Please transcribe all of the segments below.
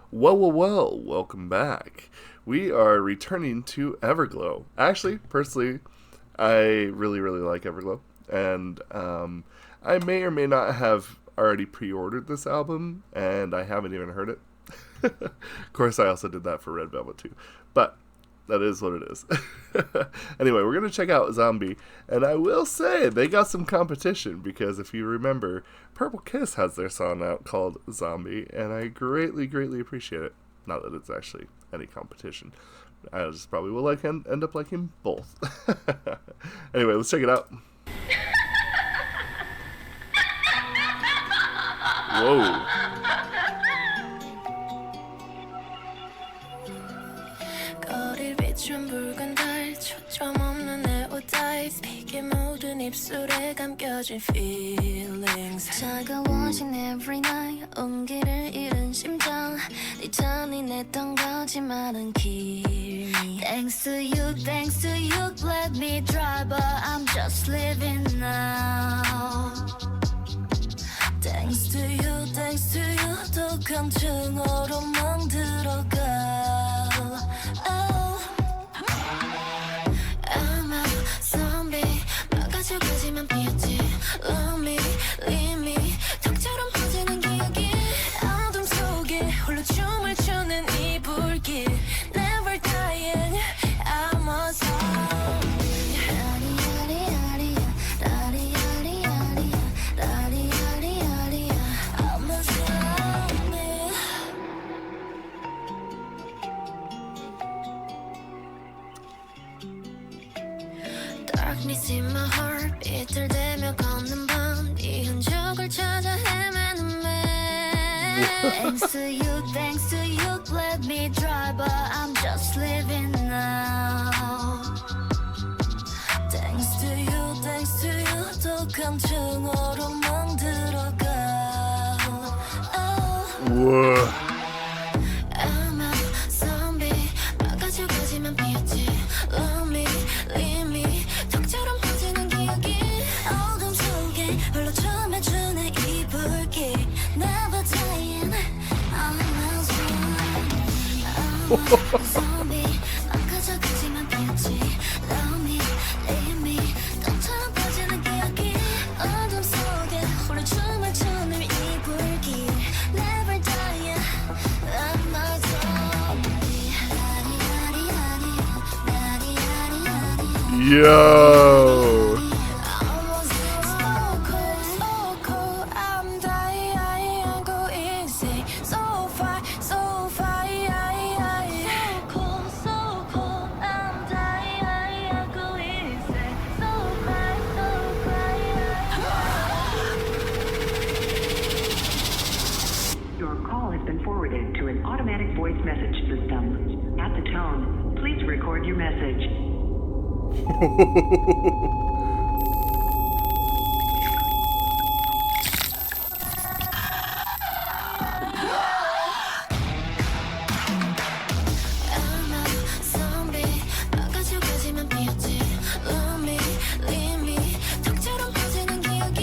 Well, welcome back. We are returning to Everglow. Actually, personally, I really like Everglow. And I may or may not have already pre ordered this album, and I haven't even heard it. Of course, I also did that for Red Velvet too. But that is what it is. Anyway, we're going to check out Zombie. And I will say, they got some competition because if you remember, Purple Kiss has their song out called Zombie. And I greatly appreciate it. Not that it's actually any competition. I just probably will end up liking both. Anyway, let's check it out. Whoa. 붉은 달 초점 없는 내 옷다이 피게 묻은 입술에 감겨진 feelings 차가워진 every night 온기를 잃은 심장 네 잔이 냈던 거짓말은 kill me Thanks to you let me drive but I'm just living now Thanks to you 또 감정으로 멍들어가 가지만 피었지 Love me, leave me 턱처럼 퍼지는 기억이 어둠 속에 홀로 춤을 추는 이 불길 Never dying, I'm a zombie I'm a zombie Darkness in my heart 비틀대며 걷는 밤 네 흔적을 찾아 헤매는 매 Thanks to you let me drive but I'm just living now Thanks to you 또 감정으로 멍들어가 Whoa. I'm a zombie 막아져가지만 피었지 Love me, leave me 턱처럼 퍼지는 기억이 어둠 속에 홀로 춤을 추는 이 불길 Never dying I'm a zombie I'm a zombie 막아져가지만 피었지 Love me, leave me 턱처럼 퍼지는 기억이 어둠 속에 홀로 춤을 추는 이 불길 Never dying I'm a zombie Yo. Your call has been forwarded to an automatic voice message system. At the tone, please record your message. I'm a zombie 막아져가지만 피었지 Love me, leave me 턱처럼 퍼지는 기억이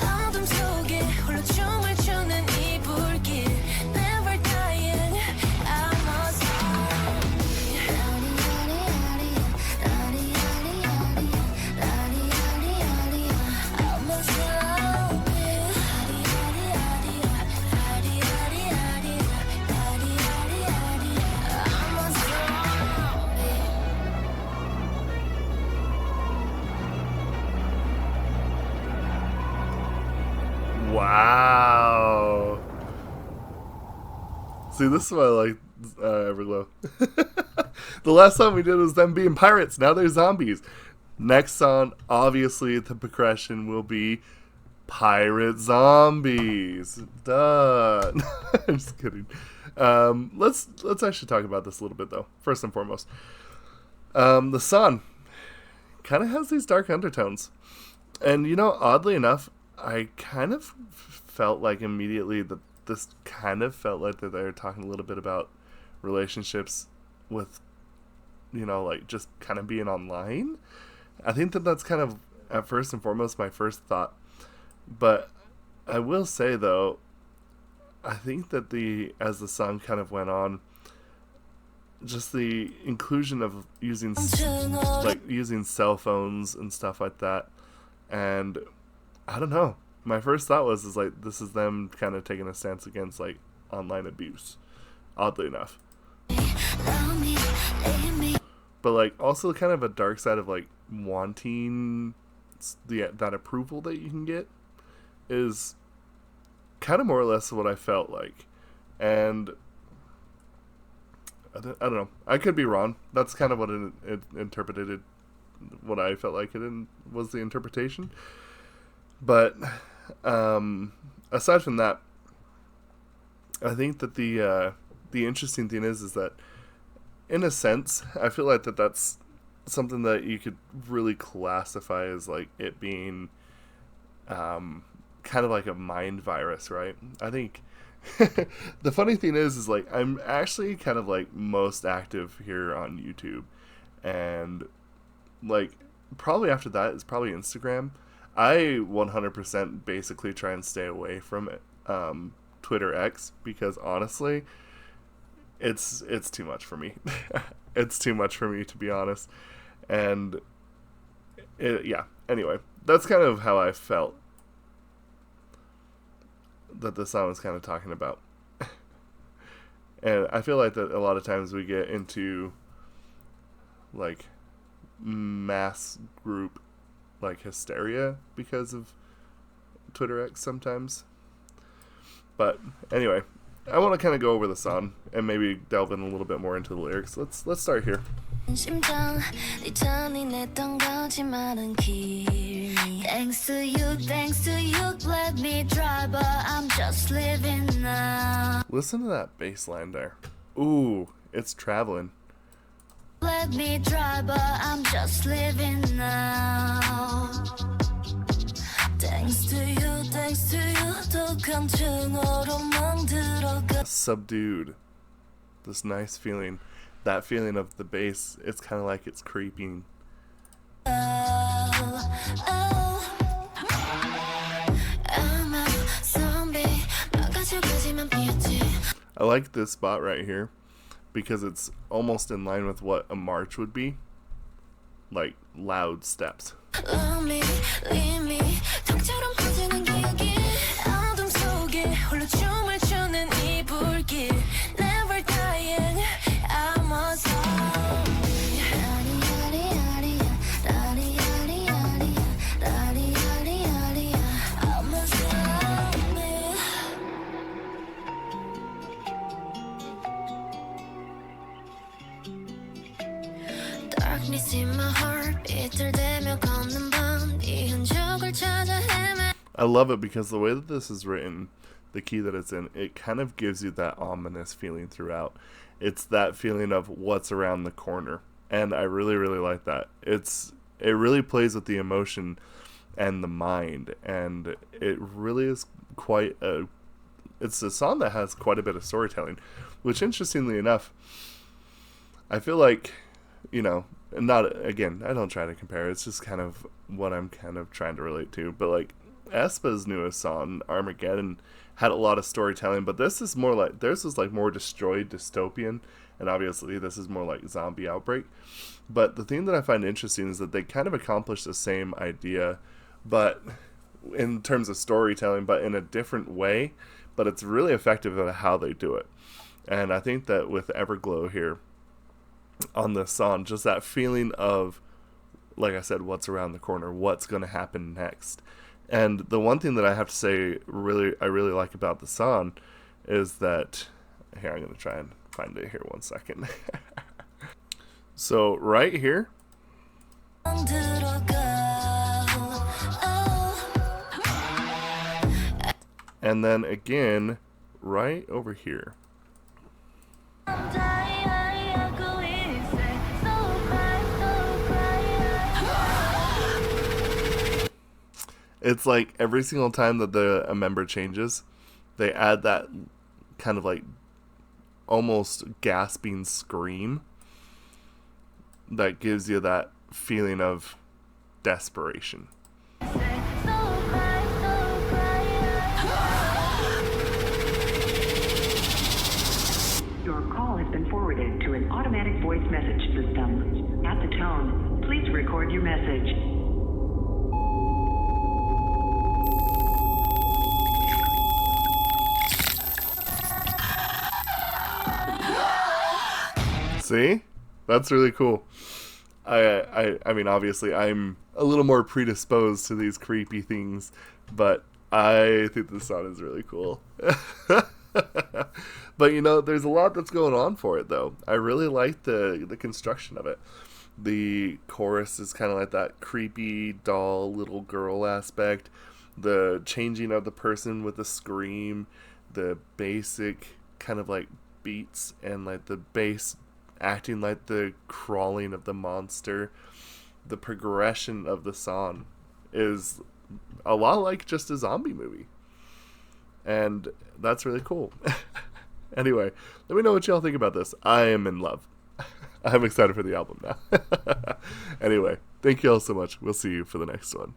어둠 속에 홀로 춤을 추는 이 불길 Never dying I'm a zombie I'm a Wow. See, this is why I like Everglow. The last song we did was them being pirates. Now they're zombies. Next song, obviously, the progression will be pirate zombies. Duh. I'm just kidding. Let's actually talk about this a little bit, though. First and foremost, the song kind of has these dark undertones, and oddly enough, I kind of felt like immediately that this kind of felt like that they were talking a little bit about relationships with, like just kind of being online. I think that's kind of, at first and foremost, my first thought. But I will say, though, I think that as the song kind of went on, just the inclusion of using cell phones and stuff like that, and I don't know. My first thought was like, this is them kind of taking a stance against like online abuse, oddly enough. But like also kind of a dark side of like wanting that approval that you can get is kind of more or less what I felt like. And I don't know. I could be wrong. That's kind of what it interpreted, what I felt like it was the interpretation. But aside from that, I think that the interesting thing is that, in a sense, I feel like that's something that you could really classify as like it being kind of like a mind virus, right? I think the funny thing is like I'm actually kind of like most active here on YouTube, and like probably after that is probably Instagram. I 100% basically try and stay away from it, Twitter X, because honestly, it's too much for me. It's too much for me, to be honest. And anyway, that's kind of how I felt that the song was kind of talking about. And I feel like that a lot of times we get into like mass group like hysteria because of Twitter X sometimes. But anyway, I want to kind of go over the song and maybe delve in a little bit more into the lyrics. Let's start here. Thanks to you, let me drive, but I'm just living now. Listen to that bass line there. Ooh, it's traveling. Let me drive, but I'm just living now. Thanks to you, subdued. This nice feeling. That feeling of the bass, it's kind of like it's creeping. I like this spot right here because it's almost in line with what a march would be. Like loud steps. I love it because the way that this is written, the key that it's in, it kind of gives you that ominous feeling throughout. It's that feeling of what's around the corner, and I really, really like that. It really plays with the emotion and the mind, and it really is it's a song that has quite a bit of storytelling, which interestingly enough, I feel like, I don't try to compare, it's just kind of what I'm kind of trying to relate to, but like aespa's newest song, Armageddon, had a lot of storytelling, but theirs is like more destroyed dystopian, and obviously this is more like zombie outbreak. But the thing that I find interesting is that they kind of accomplish the same idea, but in terms of storytelling, but in a different way, but it's really effective at how they do it. And I think that with Everglow here on this song, just that feeling of, like I said, what's around the corner, what's going to happen next. And the one thing that I have to say I really like about the song is that, here, I'm going to try and find it here one second. So right here, and then again right over here. It's like every single time that a member changes, they add that kind of like almost gasping scream that gives you that feeling of desperation. call has been forwarded to an automatic voice message system. At the tone, please record your message. See? That's really cool. I mean, obviously, I'm a little more predisposed to these creepy things, but I think this song is really cool. But, you know, there's a lot that's going on for it, though. I really like the construction of it. The chorus is kind of like that creepy doll little girl aspect. The changing of the person with the scream. The basic kind of like beats and like the bass acting like the crawling of the monster. The progression of the song is a lot like just a zombie movie. And that's really cool. Anyway, let me know what y'all think about this. I am in love. I'm excited for the album now. Anyway, thank you all so much. We'll see you for the next one.